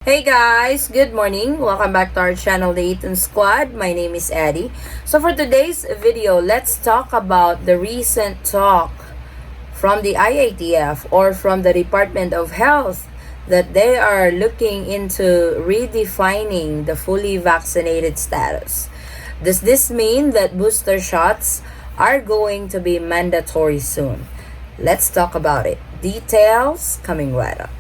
Hey guys, good morning. Welcome back to our channel, the Eaton Squad. My name is Eddie. So for today's video, let's talk about the recent talk from the IATF or from the Department of Health that they are looking into redefining the fully vaccinated status. Does this mean that booster shots are going to be mandatory soon? Let's talk about it. Details coming right up.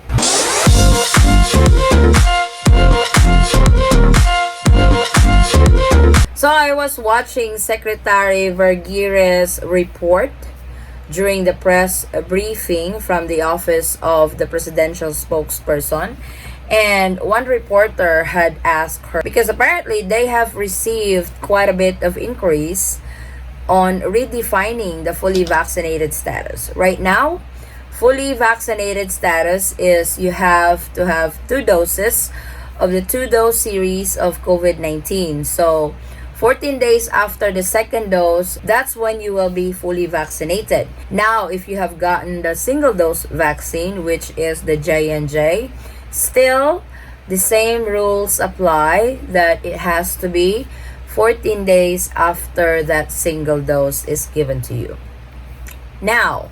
So I was watching Secretary Vergerie's report during the press briefing from the office of the presidential spokesperson, and one reporter had asked her because apparently they have received quite a bit of inquiries on redefining the fully vaccinated status. Right now, fully vaccinated status is you have to have 2 doses of the 2-dose series of COVID-19. So 14 days after the second dose, that's when you will be fully vaccinated. Now, if you have gotten the single dose vaccine, which is the J&J, still the same rules apply that it has to be 14 days after that single dose is given to you. Now,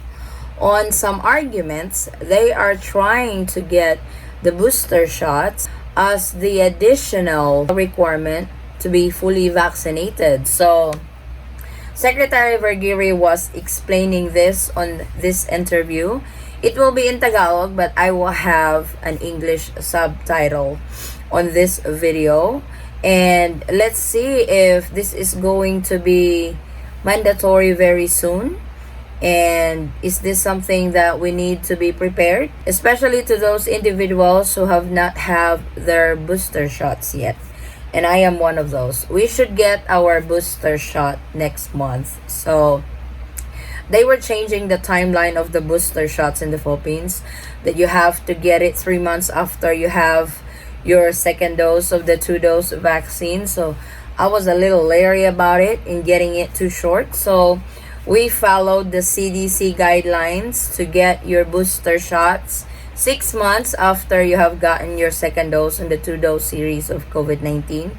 on some arguments, they are trying to get the booster shots as the additional requirement to be fully vaccinated. So, Secretary Vergerie was explaining this on this interview. It will be in Tagalog, but I will have an English subtitle on this video. And let's see if this is going to be mandatory very soon. And is this something that we need to be prepared, especially to those individuals who have not have their booster shots yet? And I am one of those. We should get our booster shot next month. So they were changing the timeline of the booster shots in the Philippines, that you have to get it 3 months after you have your second dose of the 2-dose vaccine. So I was a little leery about it in getting it too short. So we followed the CDC guidelines to get your booster shots 6 months after you have gotten your second dose in the 2-dose series of COVID-19.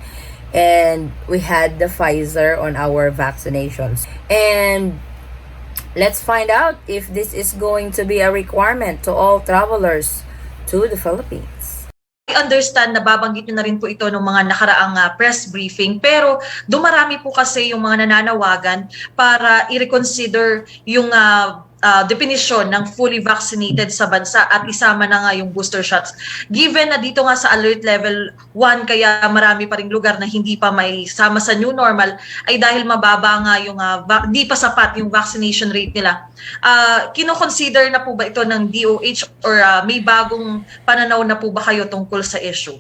And we had the Pfizer on our vaccinations. And let's find out if this is going to be a requirement to all travelers to the Philippines. I understand na babanggit nyo na rin po ito ng mga nakaraang press briefing, pero dumarami po kasi yung mga nananawagan para i-reconsider yung definition ng fully vaccinated sa bansa at isama na nga yung booster shots. Given na dito nga sa alert level 1, kaya marami pa ring lugar na hindi pa may sama sa new normal, ay dahil mababa nga yung di pa sapat yung vaccination rate nila. Kino-consider na po ba ito ng DOH or may bagong pananaw na po ba kayo tungkol sa issue?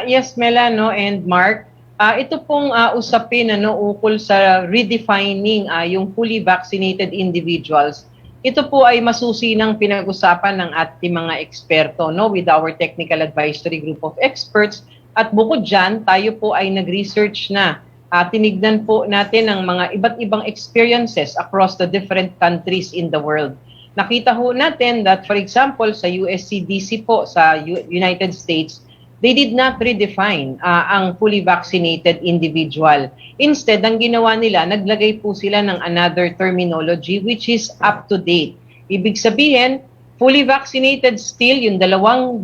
Yes, Melano and Mark. Ito pong usapin ukol sa redefining yung fully vaccinated individuals. Ito po ay masusinang pinag-usapan ng ating mga eksperto with our technical advisory group of experts. At bukod dyan, tayo po ay nag-research na. Tinignan po natin ang mga iba't ibang experiences across the different countries in the world. Nakita ho natin that, for example, sa US CDC po sa United States, they did not redefine ang fully vaccinated individual. Instead, ang ginawa nila, naglagay po sila ng another terminology which is up to date. Ibig sabihin, fully vaccinated still yung 2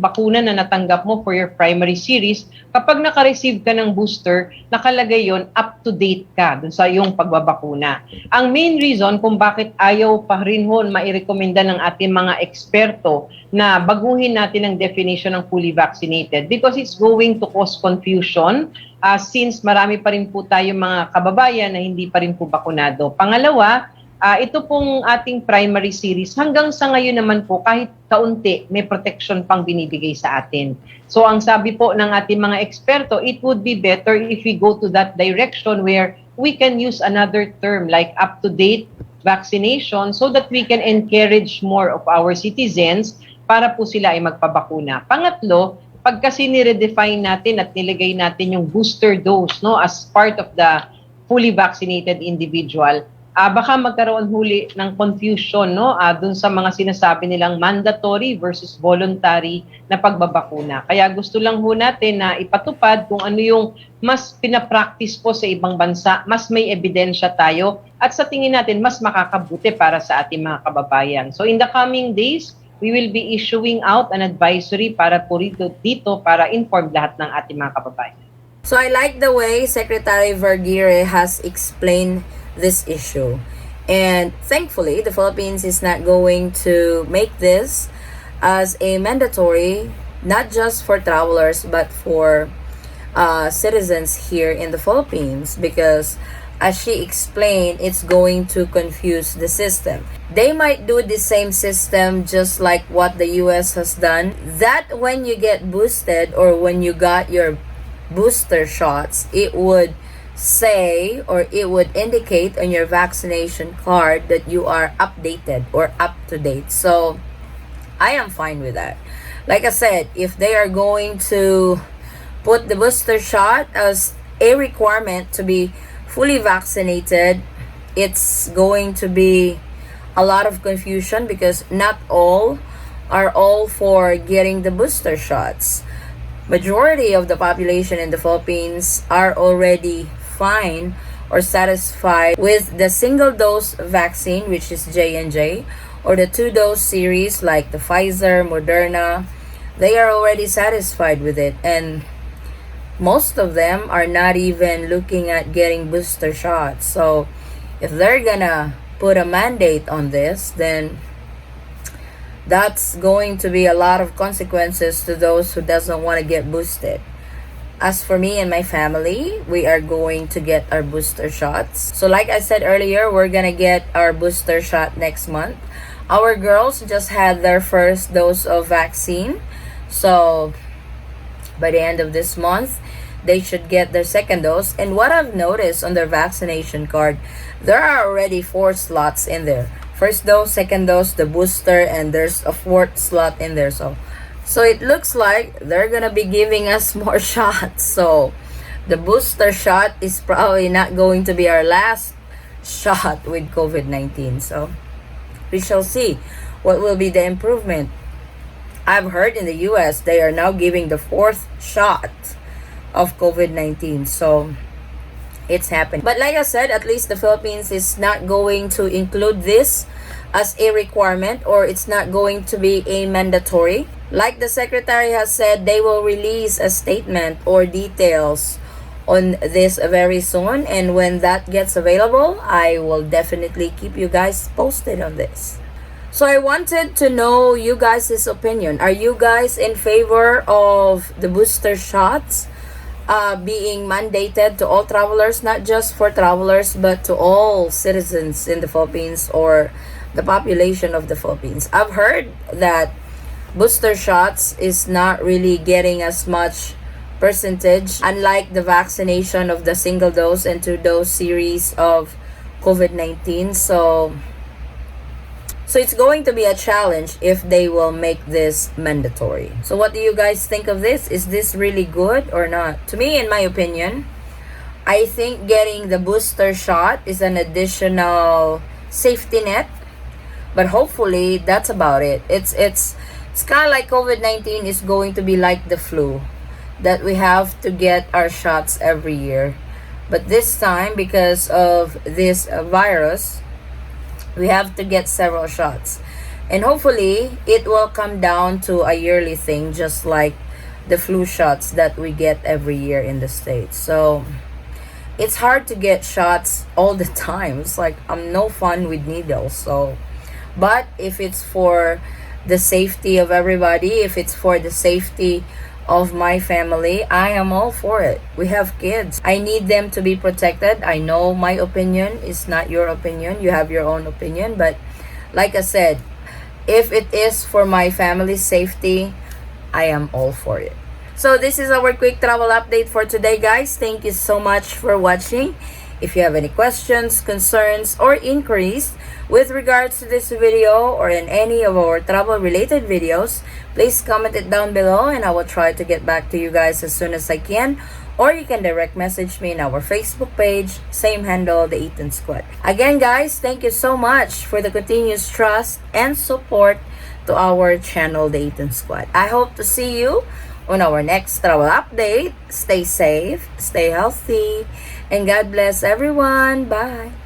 bakuna na natanggap mo for your primary series. Kapag naka-receive ka ng booster, nakalagay yon up to date ka dun sa iyong pagbabakuna. Ang main reason kung bakit ayaw pa rin hon mairekomenda ng ating mga eksperto na baguhin natin ang definition ng fully vaccinated because it's going to cause confusion since marami pa rin po tayong mga kababayan na hindi pa rin po bakunado. Pangalawa, ito pong ating primary series, hanggang sa ngayon naman po, kahit kaunti, may protection pang binibigay sa atin. So ang sabi po ng ating mga eksperto, it would be better if we go to that direction where we can use another term like up-to-date vaccination so that we can encourage more of our citizens para po sila ay magpabakuna. Pangatlo, pag kasi ni-redefine natin at nilagay natin yung booster dose as part of the fully vaccinated individual, baka magkaroon huli ng confusion, no, dun sa mga sinasabi nilang mandatory versus voluntary na pagbabakuna. Kaya gusto lang ho natin na ipatupad kung ano yung mas pinapractice po sa ibang bansa, mas may ebidensya tayo, at sa tingin natin mas makakabuti para sa ating mga kababayan. So in the coming days, we will be issuing out an advisory para po dito para inform lahat ng ating mga kababayan. So I like the way Secretary Vergerie has explained this issue. And thankfully, the Philippines is not going to make this as a mandatory, not just for travelers, but for citizens here in the Philippines, because as she explained, it's going to confuse the system. They might do the same system just like what the US has done, that when you get boosted or when you got your booster shots, it would say or it would indicate on your vaccination card that you are updated or up to date. So I am fine with that. Like I said, if they are going to put the booster shot as a requirement to be fully vaccinated, it's going to be a lot of confusion because not all are all for getting the booster shots. Majority of the population in the Philippines are already fine or satisfied with the single dose vaccine, which is J&J, or the 2-dose series like the Pfizer, Moderna. They are already satisfied with it, and most of them are not even looking at getting booster shots. So if they're gonna put a mandate on this, then that's going to be a lot of consequences to those who doesn't want to get boosted. As for me and my family, we are going to get our booster shots. So like I said earlier, we're gonna get our booster shot next month. Our girls just had their first dose of vaccine. So by the end of this month, they should get their second dose. And what I've noticed on their vaccination card, there are already 4 slots in there. First dose, second dose, the booster, and there's a 4th slot in there. So it looks like they're gonna be giving us more shots. So the booster shot is probably not going to be our last shot with COVID-19. So we shall see what will be the improvement. I've heard in the US they are now giving the 4th shot of COVID-19. So it's happening. But like I said, at least the Philippines is not going to include this as a requirement, or it's not going to be a mandatory. Like the secretary has said, they will release a statement or details on this very soon, and when that gets available, I will definitely keep you guys posted on this. So I wanted to know you guys' opinion. Are you guys in favor of the booster shots being mandated to all travelers, not just for travelers, but to all citizens in the Philippines or the population of the Philippines? I've heard that booster shots is not really getting as much percentage, unlike the vaccination of the single dose and 2-dose series of COVID-19. So it's going to be a challenge if they will make this mandatory. So what do you guys think of this? Is this really good or not? To me, in my opinion, I think getting the booster shot is an additional safety net, but hopefully that's about it. It's kind of like COVID-19 is going to be like the flu, that we have to get our shots every year. But this time, because of this virus, we have to get several shots. And hopefully, it will come down to a yearly thing, just like the flu shots that we get every year in the States. So it's hard to get shots all the time. It's like I'm no fun with needles. So, but if it's for the safety of everybody, if it's for the safety of my family, I am all for it. We have kids. I need them to be protected. I know my opinion is not your opinion. You have your own opinion. But like I said, if it is for my family's safety, I am all for it. So this is our quick travel update for today, guys. Thank you so much for watching. If you have any questions, concerns, or inquiries with regards to this video or in any of our travel-related videos, please comment it down below and I will try to get back to you guys as soon as I can. Or you can direct message me in our Facebook page, same handle, the Eaton Squad. Again guys, thank you so much for the continuous trust and support to our channel, the Eaton Squad. I hope to see you on our next travel update. Stay safe, stay healthy, and God bless everyone. Bye!